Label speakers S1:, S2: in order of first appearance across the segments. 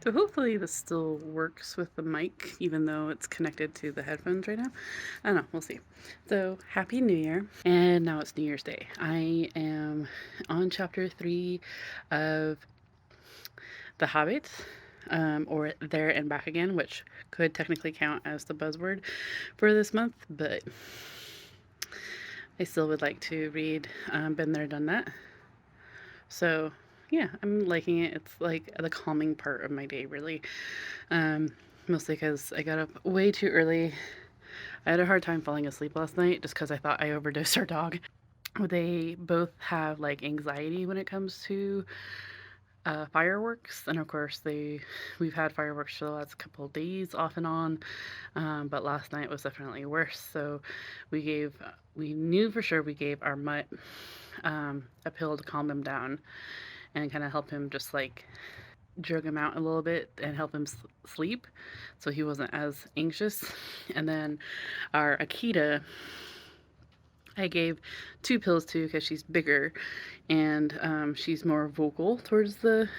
S1: So hopefully this still works with the mic, even though it's connected to the headphones right now. I don't know, we'll see. So Happy New Year, and now it's New Year's Day. I am on chapter 3 of The Hobbit, or There and Back Again, which could technically count as the buzzword for this month, but I still would like to read Been There, Done That. So yeah, I'm liking it. It's like the calming part of my day, really. Mostly because I got up way too early. I had a hard time falling asleep last night just because I thought I overdosed our dog. They both have like anxiety when it comes to fireworks, and of course we've had fireworks for the last couple of days off and on, but last night was definitely worse. So we knew for sure we gave our mutt a pill to calm him down and kind of help him just like drug him out a little bit and help him sleep so he wasn't as anxious. And then our Akita, I gave 2 pills to because she's bigger and she's more vocal towards the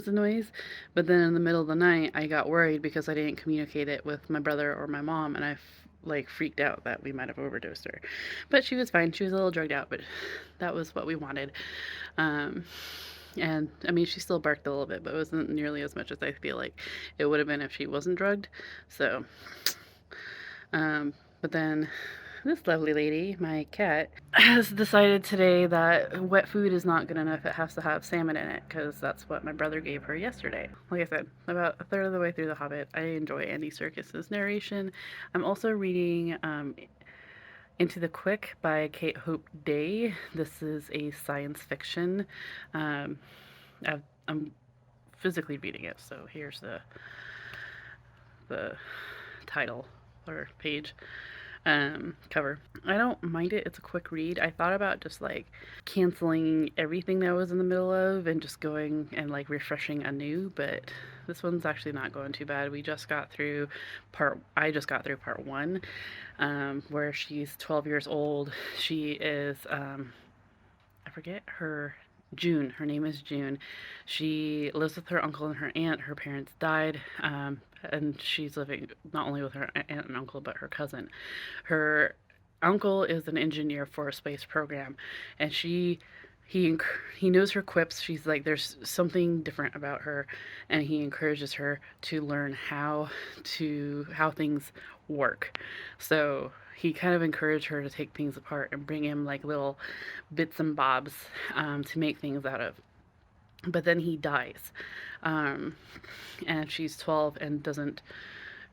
S1: noise. But then in the middle of the night, I got worried because I didn't communicate it with my brother or my mom, and I like freaked out that we might have overdosed her. But she was fine. She was a little drugged out, but that was what we wanted. Um, and I mean, she still barked a little bit, but it wasn't nearly as much as I feel like it would have been if she wasn't drugged. So, but then this lovely lady, my cat, has decided today that wet food is not good enough. It has to have salmon in it because that's what my brother gave her yesterday. Like I said, about a third of the way through The Hobbit. I enjoy Andy Serkis's narration. I'm also reading Into the Quick by Kate Hope Day. This is a science fiction. Um, I'm physically reading it, so here's the title or page. Cover. I don't mind it. It's a quick read. I thought about just like canceling everything that I was in the middle of and just going and like refreshing anew, but this one's actually not going too bad. I just got through part 1, where she's 12 years old. She is, I forget her June. Her name is June. She lives with her uncle and her aunt. Her parents died, and she's living not only with her aunt and uncle, but her cousin. Her uncle is an engineer for a space program, and he he knows her quips. She's like, there's something different about her, and he encourages her to learn how things work. So he kind of encouraged her to take things apart and bring him like little bits and bobs to make things out of. But then he dies, um, and she's 12 and doesn't.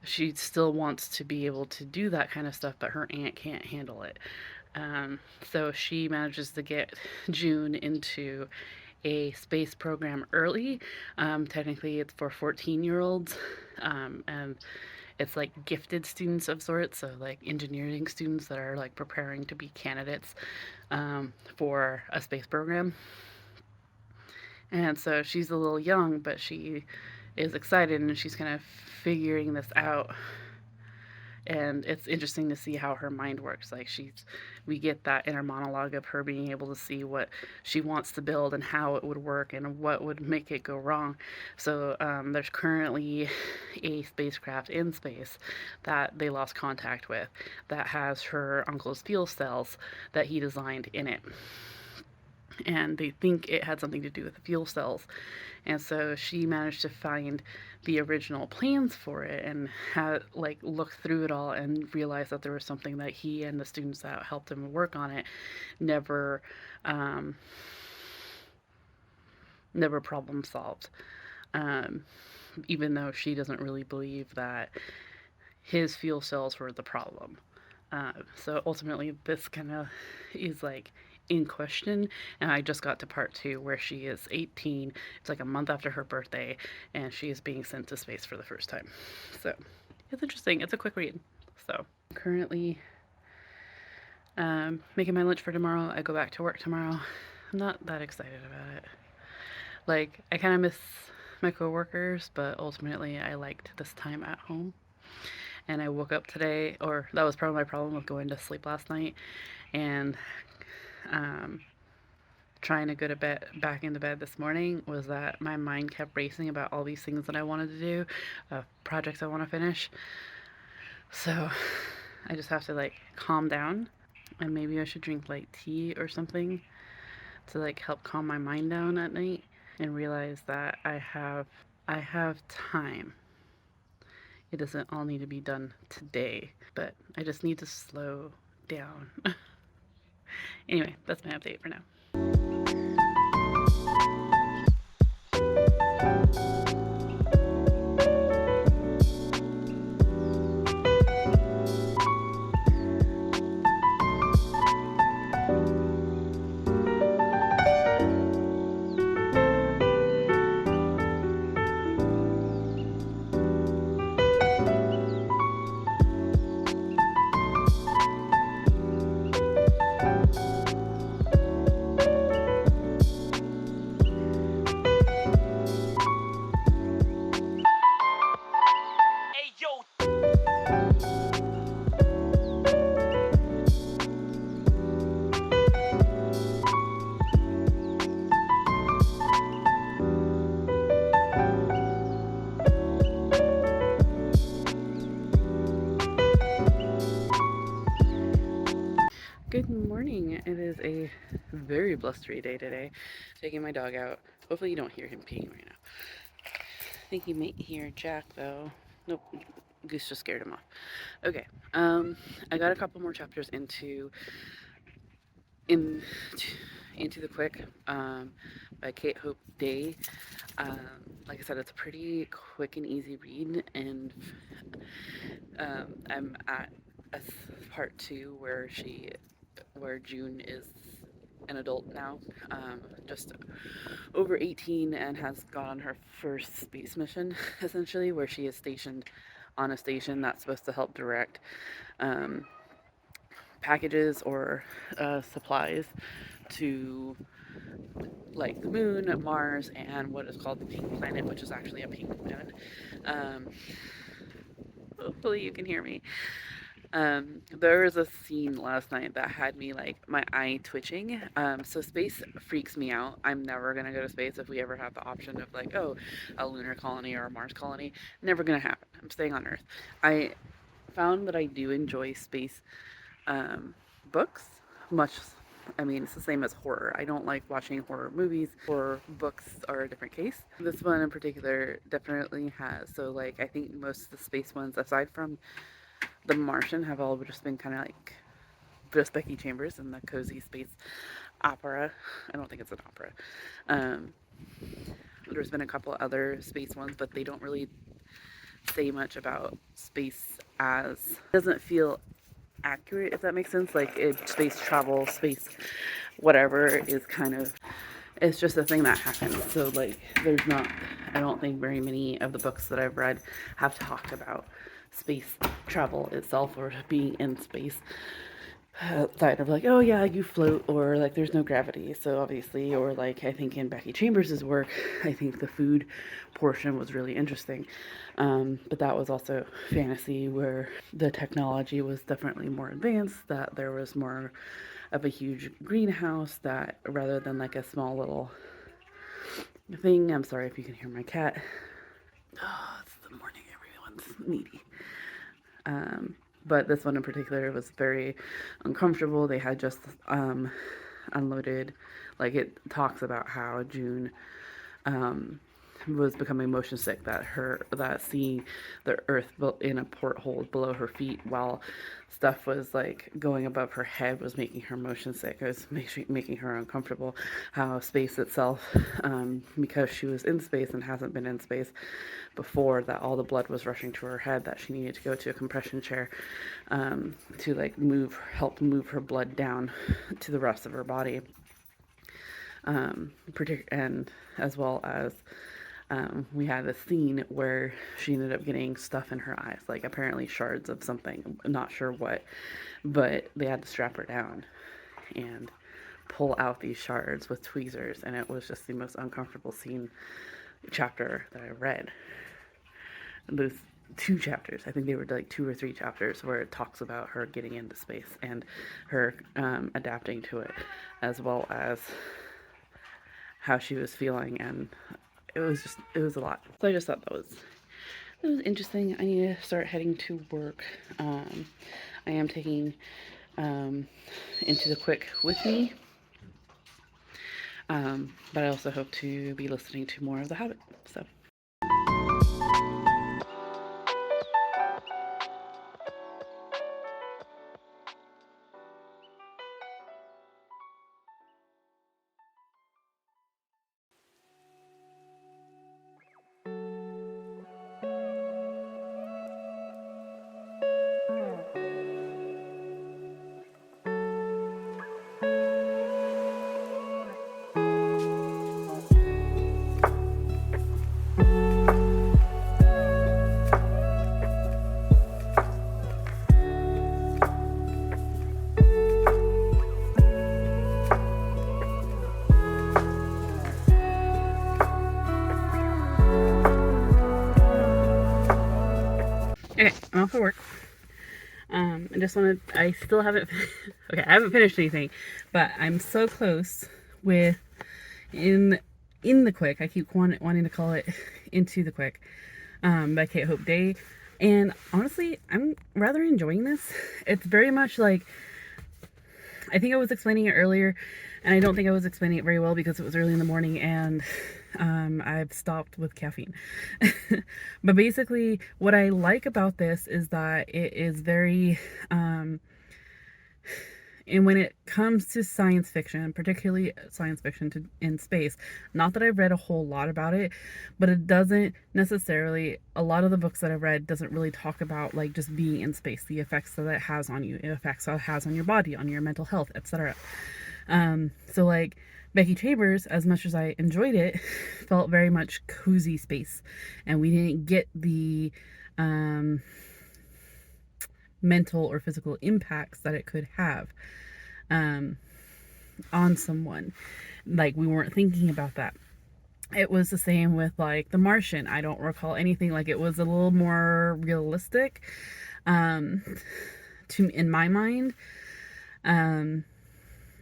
S1: She still wants to be able to do that kind of stuff, but her aunt can't handle it. So she manages to get June into a space program early. Technically, it's for 14-year-olds, and it's like gifted students of sorts, so like engineering students that are like preparing to be candidates for a space program. And so she's a little young, but she is excited and she's kind of figuring this out. And it's interesting to see how her mind works. Like we get that inner monologue of her being able to see what she wants to build and how it would work and what would make it go wrong. So there's currently a spacecraft in space that they lost contact with that has her uncle's fuel cells that he designed in it, and they think it had something to do with the fuel cells. And so she managed to find the original plans for it and had like looked through it all and realized that there was something that he and the students that helped him work on it never um, never problem solved. Um, Even though she doesn't really believe that his fuel cells were the problem. So ultimately, this kind of is like in question. And I just got to part 2 where she is 18. It's like a month after her birthday, and she is being sent to space for the first time. So it's interesting. It's a quick read. So currently making my lunch for tomorrow. I go back to work tomorrow. I'm not that excited about it. Like, I kind of miss my coworkers, but ultimately I liked this time at home. And I woke up today, or that was probably my problem with going to sleep last night, and um, trying to go to bed, back into bed this morning, was that my mind kept racing about all these things that I wanted to do, projects I want to finish. So I just have to like calm down, and maybe I should drink like tea or something to like help calm my mind down at night, and realize that I have time. It doesn't all need to be done today, but I just need to slow down. Anyway, that's my update for now. Good morning. It is a very blustery day today. Taking my dog out. Hopefully you don't hear him peeing right now. I think you might hear Jack though. Nope. Goose just scared him off. Okay. I got a couple more chapters into the Quick by Kate Hope Day. Like I said, it's a pretty quick and easy read, and I'm at part 2 where June is an adult now, just over 18, and has gone on her first space mission, essentially, where she is stationed on a station that's supposed to help direct packages or supplies to like the moon, Mars, and what is called the pink planet, which is actually a pink moon. Hopefully you can hear me. There was a scene last night that had me like my eye twitching. So space freaks me out. I'm never gonna go to space if we ever have the option of like, oh, a lunar colony or a Mars colony. Never gonna happen. I'm staying on Earth. I found that I do enjoy space books much. I mean, it's the same as horror. I don't like watching horror movies. Horror books are a different case. This one in particular definitely has. So like, I think most of the space ones, aside from The Martian, have all just been kind of like just Becky Chambers and the cozy space opera. I don't think it's an opera. There's been a couple other space ones, but they don't really say much about space as it doesn't feel accurate, if that makes sense. Like space travel, space whatever is kind of, it's just a thing that happens. So like there's not, I don't think very many of the books that I've read have talked about space travel itself or being in space outside of like, oh yeah, you float, or like there's no gravity. So obviously, or like I think in Becky Chambers's work, I think the food portion was really interesting. But that was also fantasy where the technology was definitely more advanced, that there was more of a huge greenhouse, that rather than like a small little thing. I'm sorry if you can hear my cat. Oh, it's the morning, everyone's needy. But this one in particular was very uncomfortable. They had just unloaded, like it talks about how June was becoming motion sick, that seeing the earth in a porthole below her feet while stuff was like going above her head was making her motion sick. It was making her uncomfortable. How space itself, because she was in space and hasn't been in space before, that all the blood was rushing to her head, that she needed to go to a compression chair to like help move her blood down to the rest of her body. And as well as we had a scene where she ended up getting stuff in her eyes, like apparently shards of something, I'm not sure what, but they had to strap her down and pull out these shards with tweezers, and it was just the most uncomfortable chapter that I read. Those 2 chapters, I think they were like 2 or 3 chapters, where it talks about her getting into space and her adapting to it, as well as how she was feeling, and it was a lot. So I just thought that was interesting. I need to start heading to work. I am taking Into the Quick with me, but I also hope to be listening to more of The Habit. So. Okay, I'm off for work. I still haven't, okay, I haven't finished anything, but I'm so close with in the Quick. I keep wanting to call it Into the Quick, by Kate Hope Day. And honestly, I'm rather enjoying this. It's very much like, I think I was explaining it earlier, and I don't think I was explaining it very well because it was early in the morning and I've stopped with caffeine. But basically, what I like about this is that it is very, and when it comes to science fiction, particularly science fiction in space, not that I've read a whole lot about it, but it doesn't necessarily, a lot of the books that I've read doesn't really talk about like just being in space, the effects that it has on you, the effects that it has on your body, on your mental health, etc. So like Becky Chambers, as much as I enjoyed it, felt very much cozy space, and we didn't get the mental or physical impacts that it could have on someone. Like, we weren't thinking about that. It was the same with like The Martian. I don't recall anything, like it was a little more realistic in my mind.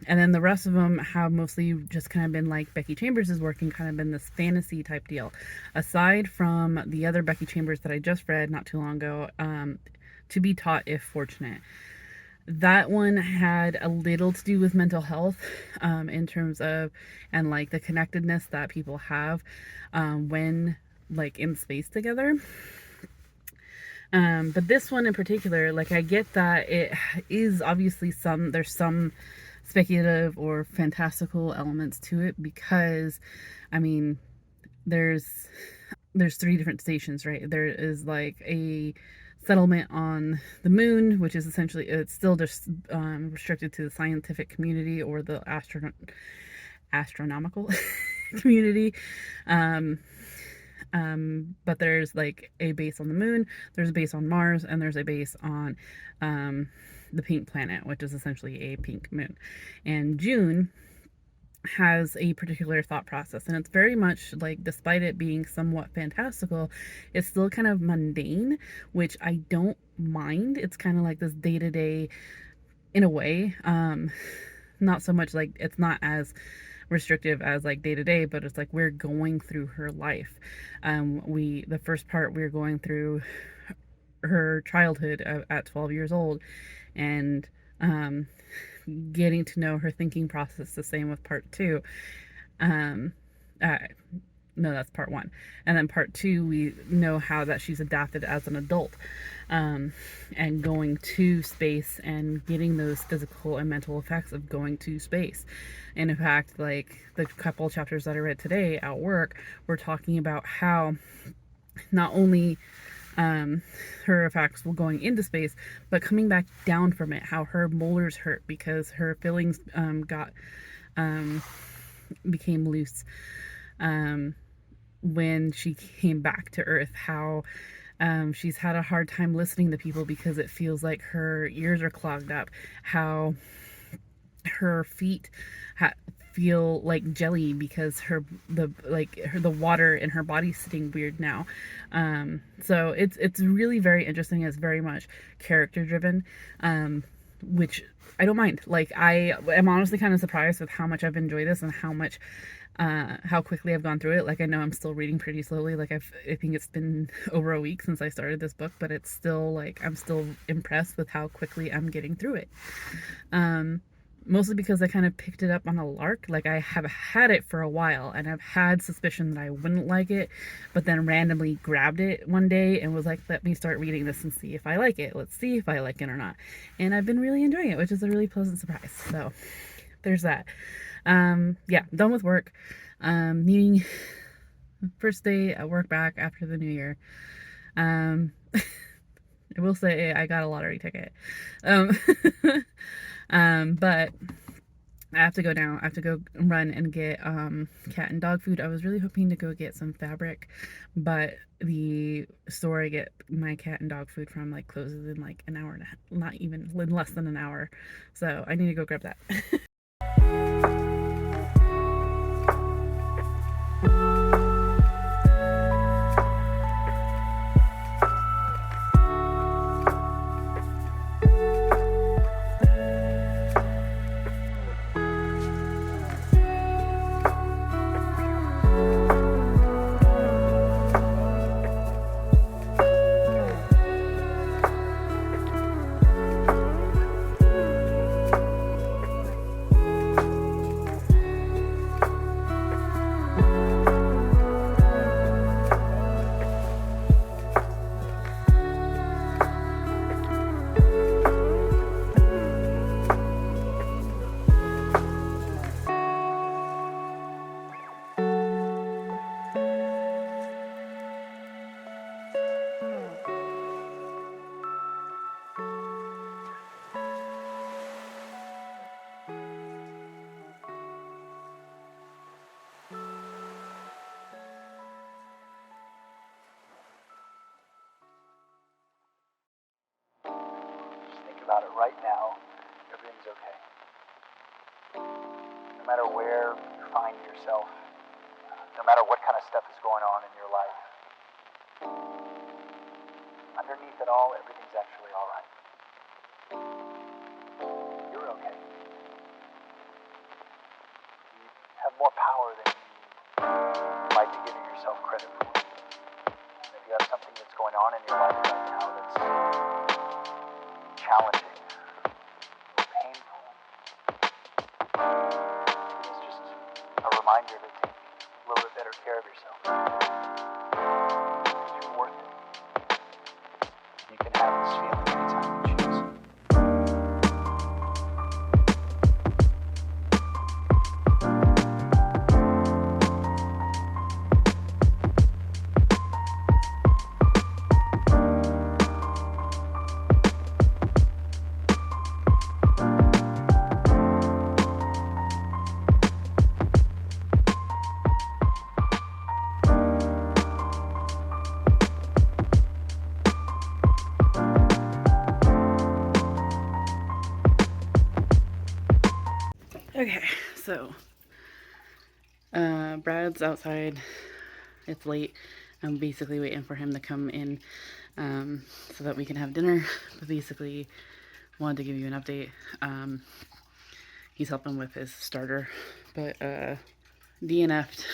S1: And then the rest of them have mostly just kind of been like Becky Chambers' work and kind of been this fantasy type deal. Aside from the other Becky Chambers that I just read not too long ago, To Be Taught If Fortunate. That one had a little to do with mental health, in terms of, and like the connectedness that people have when like in space together. But this one in particular, like, I get that it is obviously there's some speculative or fantastical elements to it, because I mean, there's 3 different stations, right? There is like a settlement on the moon, which is essentially, it's still just restricted to the scientific community or the astronomical community. But there's like a base on the moon, there's a base on Mars, and there's a base on the pink planet, which is essentially a pink moon. And June has a particular thought process, and it's very much like, despite it being somewhat fantastical, it's still kind of mundane, which I don't mind. It's kind of like this day-to-day in a way. Not so much like, it's not as restrictive as like day-to-day, but it's like we're going through her life. The first part, we're going through her childhood at 12 years old, and getting to know her thinking process. The same with part 2. No, that's part 1. And then part 2, we know how that she's adapted as an adult, and going to space and getting those physical and mental effects of going to space. And in fact, like the couple chapters that I read today at work, we're talking about how not only her effects were going into space, but coming back down from it, how her molars hurt because her fillings became loose when she came back to Earth, how she's had a hard time listening to people because it feels like her ears are clogged up, how her feet feel like jelly because the water in her body's sitting weird now. So it's really very interesting. It's very much character driven. which I don't mind. Like, I am honestly kind of surprised with how much I've enjoyed this and how quickly I've gone through it. Like, I know I'm still reading pretty slowly. Like, I think it's been over a week since I started this book, but it's still like, I'm still impressed with how quickly I'm getting through it. Mostly because I kind of picked it up on a lark. Like, I have had it for a while and I've had suspicion that I wouldn't like it, but then randomly grabbed it one day and was like, let me start reading this and see if I like it. Let's see if I like it or not. And I've been really enjoying it, which is a really pleasant surprise. So there's that. Yeah, done with work. Needing first day at work back after the new year. I will say I got a lottery ticket. But I have to go now. I have to go run and get cat and dog food. I was really hoping to go get some fabric, but the store I get my cat and dog food from like closes in like an hour and a half, not even less than an hour. So I need to go grab that.
S2: About it right now, everything's okay. No matter where you find yourself, no matter what kind of stuff is going on in your life, underneath it all, everything's actually all right. You're okay. You have more power than you might be giving yourself credit for. If you have something that's going on in your life right now that's challenging, painful, it's just a reminder to take a little bit better care of yourself. Because you're worth it. You can have this feeling anytime you choose.
S1: Okay, so Brad's outside. It's late. I'm basically waiting for him to come in so that we can have dinner. But basically, wanted to give you an update. He's helping with his starter, but DNF'd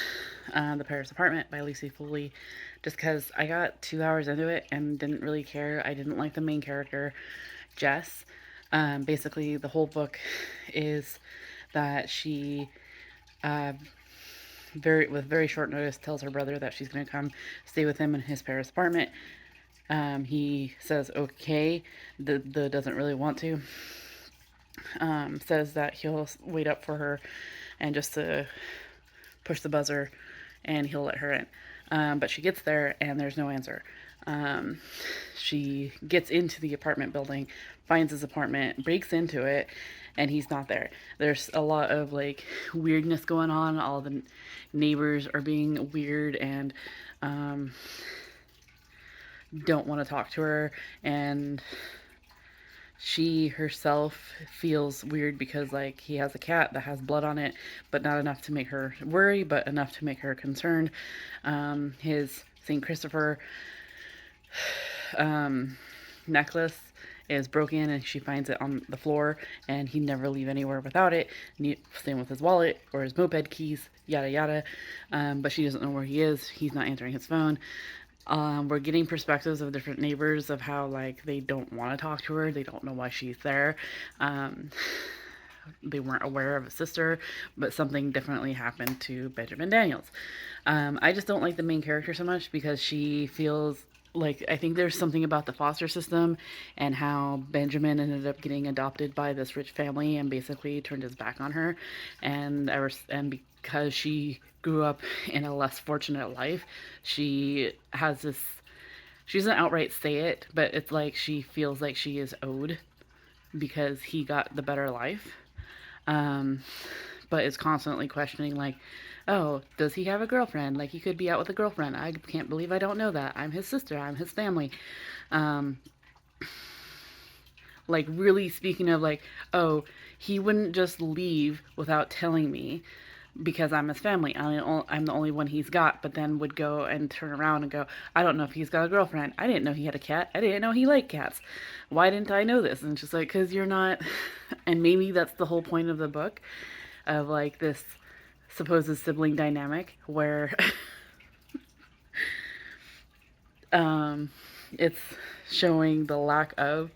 S1: The Paris Apartment by Lucy Foley just because I got 2 hours into it and didn't really care. I didn't like the main character, Jess. Basically, the whole book is that she with very short notice tells her brother that she's going to come stay with him in his Paris apartment. He says okay, doesn't really want to. Says that he'll wait up for her and just to push the buzzer and he'll let her in. But she gets there and there's no answer. She gets into the apartment building, finds his apartment, breaks into it, and he's not there. There's a lot of like weirdness going on. All the neighbors are being weird and don't want to talk to her, and she herself feels weird because like he has a cat that has blood on it, but not enough to make her worry, but enough to make her concerned. His St. Christopher necklace is broken and she finds it on the floor and he'd never leave anywhere without it. Same with his wallet or his moped keys, yada yada. But she doesn't know where he is. He's not answering his phone. We're getting perspectives of different neighbors of how like they don't want to talk to her. They don't know why she's there. Um, they weren't aware of a sister, but something definitely happened to Benjamin Daniels. I just don't like the main character so much because she feels like I think there's something about the foster system and how Benjamin ended up getting adopted by this rich family and basically turned his back on her, and because she grew up in a less fortunate life, she has this. She doesn't outright say it, but it's like she feels like she is owed because he got the better life. Um, but is constantly questioning, like, oh, does he have a girlfriend? Like, he could be out with a girlfriend. I can't believe I don't know that. I'm his sister. I'm his family. Um, like, really speaking of, like, oh, he wouldn't just leave without telling me because I'm his family. I'm the only one he's got, but then would go and turn around and go, I don't know if he's got a girlfriend. I didn't know he had a cat. I didn't know he liked cats. Why didn't I know this? And just like, because you're not. And maybe that's the whole point of the book of like this supposed sibling dynamic where it's showing the lack of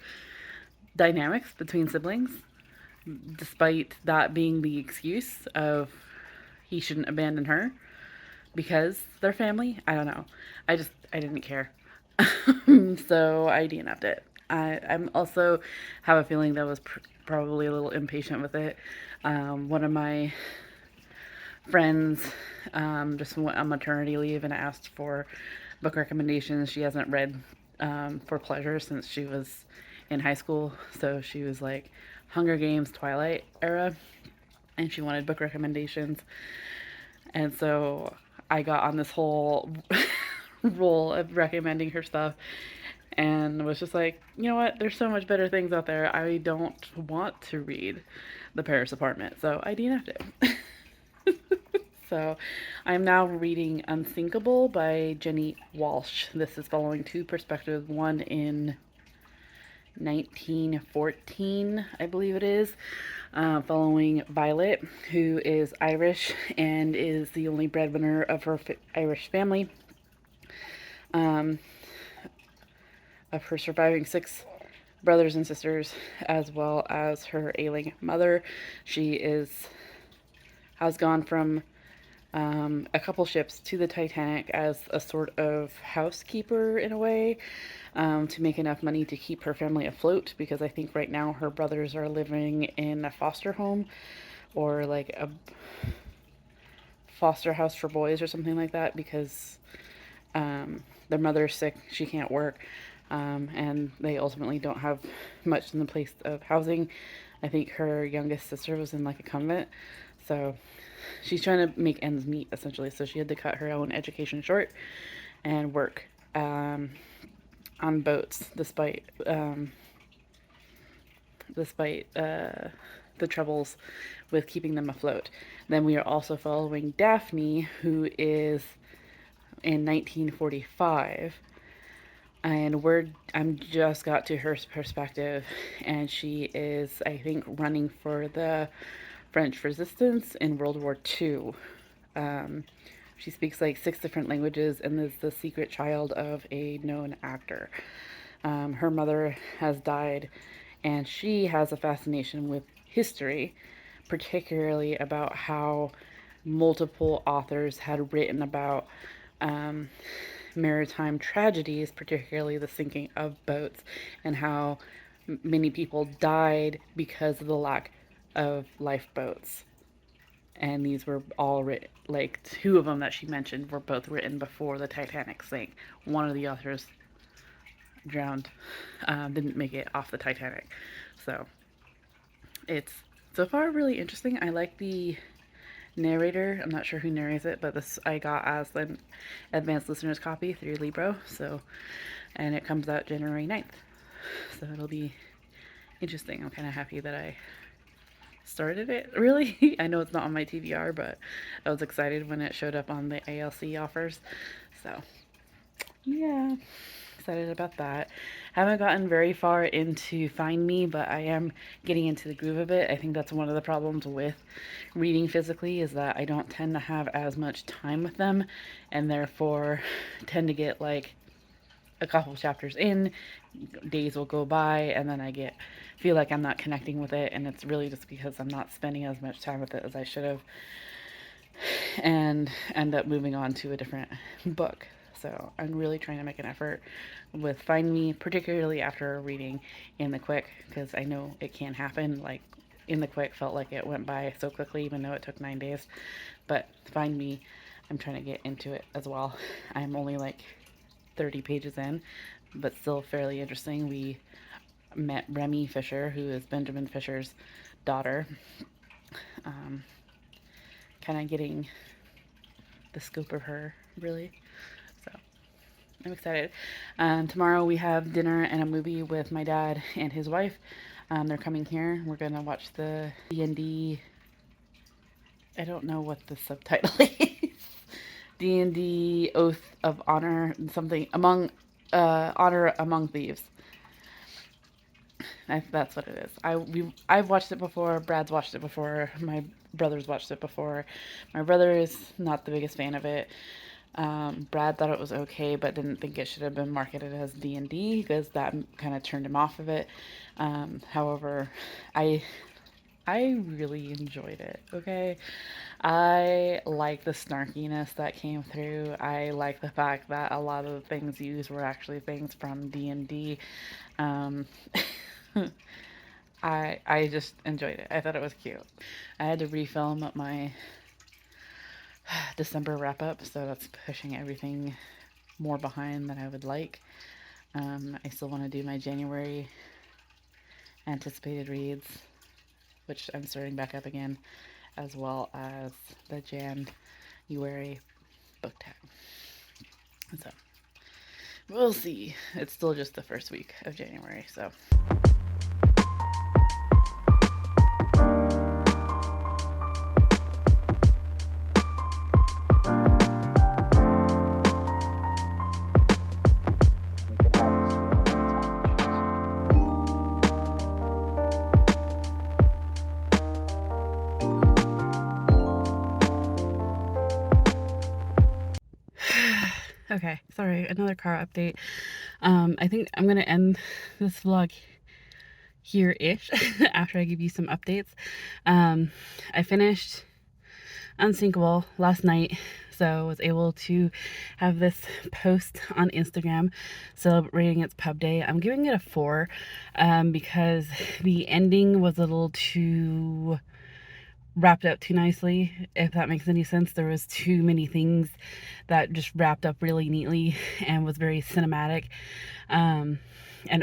S1: dynamics between siblings, despite that being the excuse of he shouldn't abandon her because they're family. I don't know. I didn't care. So I DNF'd it. I'm also have a feeling that I was probably a little impatient with it. One of my friends just went on maternity leave and asked for book recommendations. She hasn't read for pleasure since she was in high school, so she was like Hunger Games, Twilight era, and she wanted book recommendations. And so I got on this whole role of recommending her stuff and was just like, you know what? There's so much better things out there. I don't want to read The Paris Apartment. So I DNF'd it. So I'm now reading Unthinkable by Jenny Walsh. This is following two perspectives, one in 1914, I believe it is, following Violet, who is Irish and is the only breadwinner of her Irish family. Of her surviving 6 brothers and sisters, as well as her ailing mother. She has gone from a couple ships to the Titanic as a sort of housekeeper in a way, to make enough money to keep her family afloat, because I think right now her brothers are living in a foster home or like a foster house for boys or something like that, because their mother's sick, she can't work, and they ultimately don't have much in the place of housing. I think her youngest sister was in like a convent, so she's trying to make ends meet essentially. So she had to cut her own education short and work on boats, despite the troubles with keeping them afloat. Then we are also following Daphne, who is in 1945, and I'm just got to her perspective, and she is, I think, running for the French resistance in World War II. She speaks like 6 different languages and is the secret child of a known actor. Her mother has died, and she has a fascination with history, particularly about how multiple authors had written about maritime tragedies, particularly the sinking of boats, and how many people died because of the lack of lifeboats. And these were all written, like 2 of them that she mentioned were both written before the Titanic sank. One of the authors drowned, didn't make it off the Titanic. So it's so far really interesting. I like the narrator. I'm not sure who narrates it, but this I got as an advanced listener's copy through Libro. So, and it comes out January 9th. So it'll be interesting. I'm kind of happy that I started it, really. I know it's not on my TBR, but I was excited when it showed up on the ALC offers. So, yeah. excited about that. Haven't gotten very far into Find Me, but I am getting into the groove of it. I think that's one of the problems with reading physically is that I don't tend to have as much time with them, and therefore tend to get like a couple chapters in, days will go by, and then I feel like I'm not connecting with it, and it's really just because I'm not spending as much time with it as I should have, and end up moving on to a different book. So I'm really trying to make an effort with Find Me, particularly after reading In the Quick, because I know it can happen. Like In the Quick felt like it went by so quickly, even though it took 9 days. But Find Me, I'm trying to get into it as well. I'm only like 30 pages in, but still fairly interesting. We met Remy Fisher, who is Benjamin Fisher's daughter. Kind of getting the scope of her, really. So I'm excited. Tomorrow we have dinner and a movie with my dad and his wife. They're coming here. We're gonna watch the D&D. I don't know what the subtitle is. D&D Oath of Honor, something among Honor Among Thieves. That's what it is. I've watched it before. Brad's watched it before. My brother's watched it before. My brother is not the biggest fan of it. Brad thought it was okay, but didn't think it should have been marketed as D&D because that kind of turned him off of it. However, I really enjoyed it. Okay, I like the snarkiness that came through. I like the fact that a lot of the things used were actually things from D&D. Um, I just enjoyed it. I thought it was cute. I had to refilm my December wrap up, so that's pushing everything more behind than I would like. I still want to do my January anticipated reads, which I'm starting back up again, as well as the January book tag. So we'll see. It's still just the first week of January, so. Okay, sorry, another car update. I think I'm gonna end this vlog here-ish after I give you some updates. I finished Unsinkable last night, so was able to have this post on Instagram celebrating its pub day. I'm giving it a 4 because the ending was a little too wrapped up too nicely, if that makes any sense. There was too many things that just wrapped up really neatly and was very cinematic and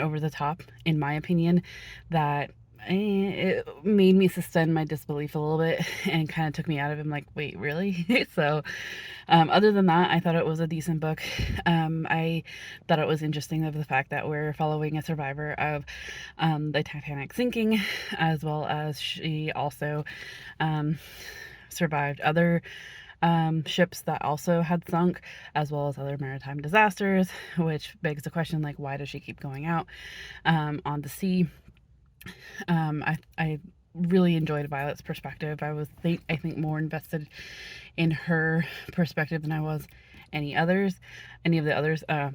S1: over the top, in my opinion, that it made me suspend my disbelief a little bit and kind of took me out of it. I'm like, wait, really? So other than that, I thought it was a decent book. I thought it was interesting of the fact that we're following a survivor of the Titanic sinking, as well as she also survived other ships that also had sunk, as well as other maritime disasters, which begs the question, like, why does she keep going out on the sea? I really enjoyed Violet's perspective. I think more invested in her perspective than I was any of the others. I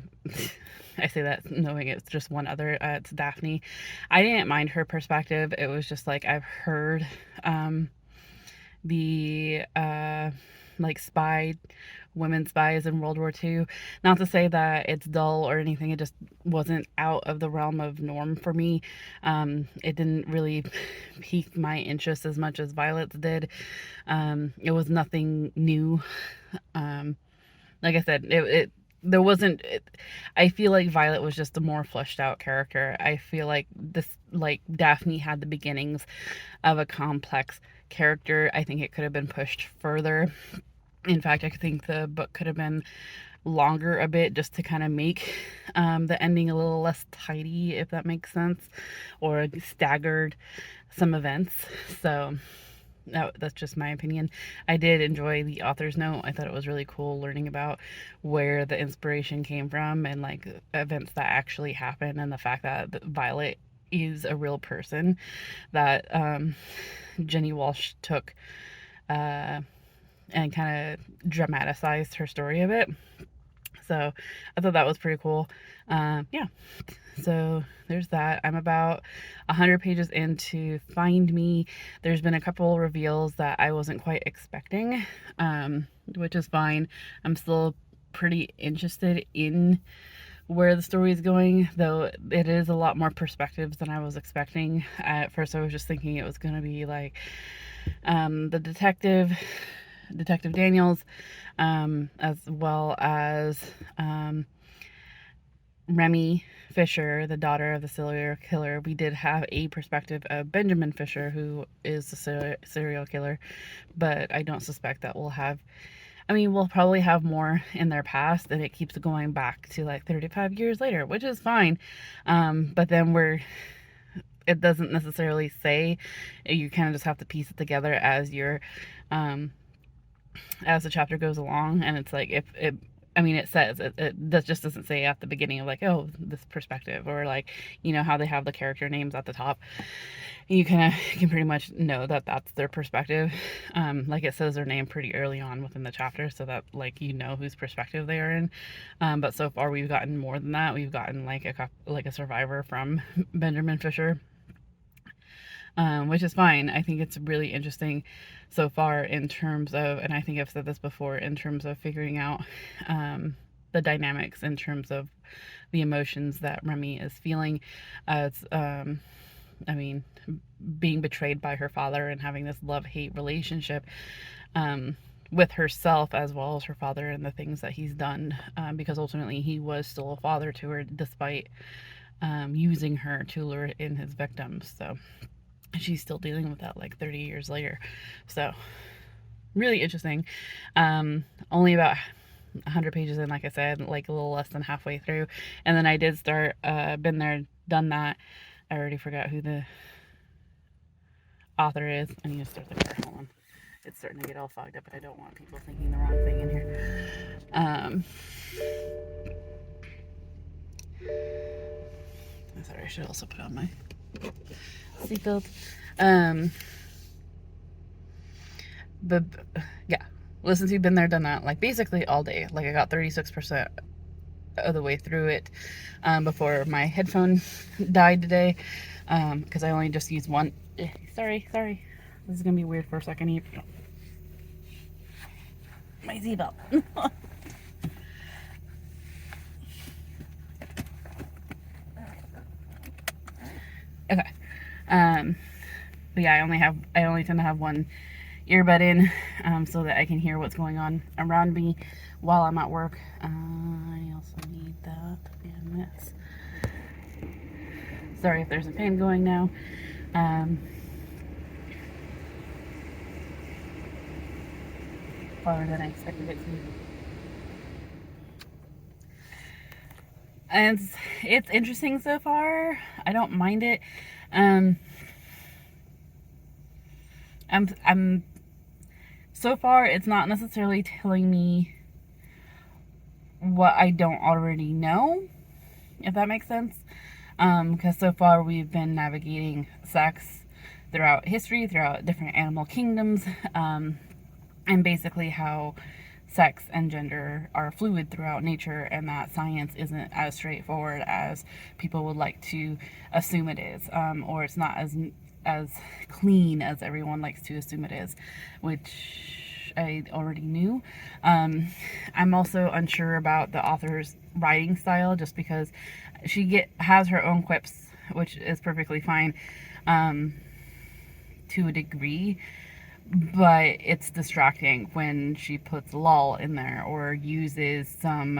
S1: say that knowing it's just one other. It's Daphne. I didn't mind her perspective. It was just like I've heard the like women spies in World War II. Not to say that it's dull or anything, it just wasn't out of the realm of norm for me. It didn't really pique my interest as much as Violet's did. It was nothing new. Like I said, there wasn't. I feel like Violet was just a more fleshed out character. I feel like Daphne had the beginnings of a complex character. I think it could have been pushed further. In fact, I think the book could have been longer a bit just to kind of make the ending a little less tidy, if that makes sense, or staggered some events. So That's just my opinion. I did enjoy the author's note. I thought it was really cool learning about where the inspiration came from and like events that actually happened, and the fact that Violet is a real person that Jenny Walsh took and kind of dramatized her story a bit. So I thought that was pretty cool. Yeah, so there's that. I'm about 100 pages into Find Me. There's been a couple reveals that I wasn't quite expecting, which is fine. I'm still pretty interested in where the story is going, though it is a lot more perspectives than I was expecting. At first I was just thinking it was going to be like the detective Daniels, as well as Remy Fisher, the daughter of the serial killer. We did have a perspective of Benjamin Fisher, who is the serial killer, but I don't suspect that we'll probably have more in their past, and it keeps going back to like 35 years later, which is fine. But then it doesn't necessarily say. You kind of just have to piece it together as as the chapter goes along, and it's like, if it it says it just doesn't say at the beginning of like, oh, this perspective, or like, how they have the character names at the top. You kind of can pretty much know that that's their perspective. Like, it says their name pretty early on within the chapter, so that like whose perspective they are in. But so far we've gotten more than that. We've gotten like a survivor from Benjamin Fisher, which is fine. I think it's really interesting so far in terms of, and I think I've said this before, in terms of figuring out the dynamics in terms of the emotions that Remy is feeling as, being betrayed by her father and having this love-hate relationship with herself as well as her father, and the things that he's done, because ultimately he was still a father to her despite using her to lure in his victims. So she's still dealing with that like 30 years later. So really interesting. Only about 100 pages in, like I said, like a little less than halfway through. And then I did start Been There, Done That. I already forgot who the author is. I need to start the car. Hold on. It's starting to get all fogged up, but I don't want people thinking the wrong thing in here. Sorry, I should also put on my seatbelt. But yeah, listen to Been There, Done That, like basically all day. Like, I got 36% of the way through it before my headphone died today, because I only just used one. Sorry, this is gonna be weird for a second. My seatbelt. Okay. But yeah, I only tend to have one earbud in, so that I can hear what's going on around me while I'm at work. I also need that and this. Sorry if there's a fan going now. Farther than I expected it to. And it's interesting so far. I don't mind it. I'm so far it's not necessarily telling me what I don't already know, if that makes sense. Because so far we've been navigating sex throughout history, throughout different animal kingdoms, and basically how sex and gender are fluid throughout nature, and that science isn't as straightforward as people would like to assume it is, or it's not as clean as everyone likes to assume it is, which I already knew. I'm also unsure about the author's writing style, just because she has her own quips, which is perfectly fine to a degree, but it's distracting when she puts lol in there or uses some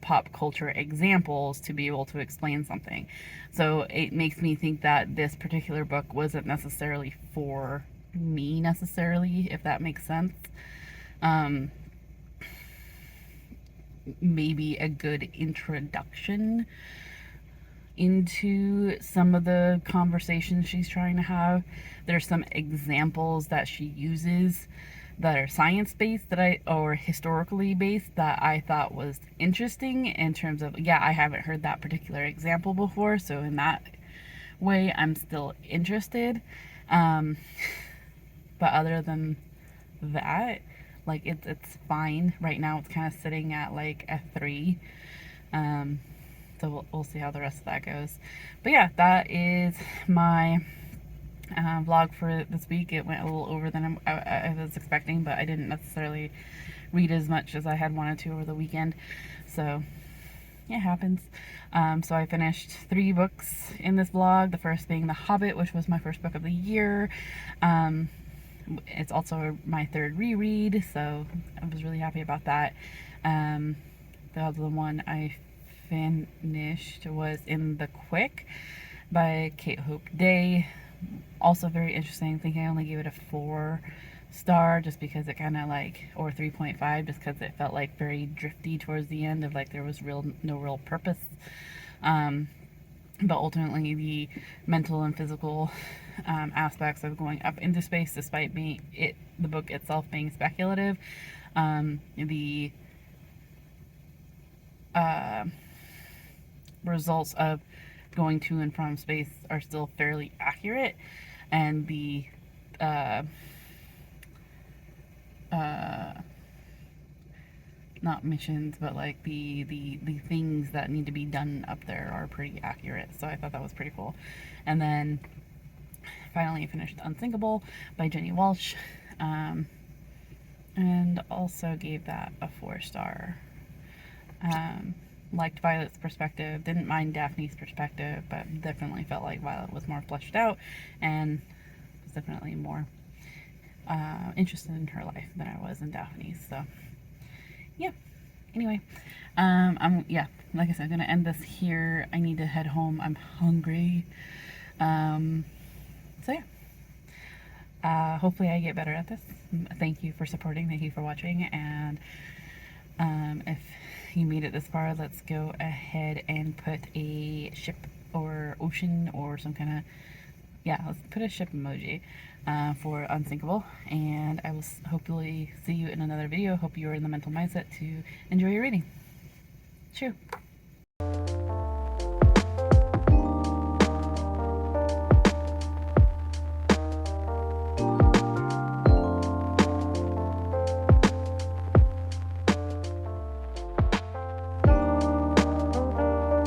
S1: pop culture examples to be able to explain something. So it makes me think that this particular book wasn't necessarily for me necessarily, if that makes sense. Maybe a good introduction into some of the conversations she's trying to have. There's some examples that she uses that are science-based or historically based that I thought was interesting in terms of, yeah, I haven't heard that particular example before, so in that way I'm still interested. But other than that, like it's fine. Right now it's kind of sitting at like a 3. So we'll see how the rest of that goes. But yeah, that is my vlog for this week. It went a little over than I was expecting, but I didn't necessarily read as much as I had wanted to over the weekend. So it happens. So I finished 3 books in this vlog. The first being The Hobbit, which was my first book of the year. It's also my 3rd reread, so I was really happy about that. The other one I finished was In the Quick by Kate Hope Day. Also very interesting. I think I only gave it a 4-star just because it kind of like, or 3.5, just because it felt like very drifty towards the end of like there was no real purpose. But ultimately the mental and physical aspects of going up into space, despite the book itself being speculative, the results of going to and from space are still fairly accurate, and the not missions, but like the things that need to be done up there are pretty accurate. So I thought that was pretty cool. And then finally I finished Unsinkable by Jenny Walsh, and also gave that a 4-star. Liked Violet's perspective, didn't mind Daphne's perspective, but definitely felt like Violet was more fleshed out and was definitely more interested in her life than I was in Daphne's. So yeah, anyway, like I said, I'm gonna end this here. I need to head home. I'm hungry. So yeah, hopefully I get better at this. Thank you for supporting, thank you for watching, and if you made it this far, let's go ahead and put a ship or ocean or some kind of, yeah, let's put a ship emoji for Unsinkable, and I will hopefully see you in another video. Hope you are in the mental mindset to enjoy your reading. Cheers.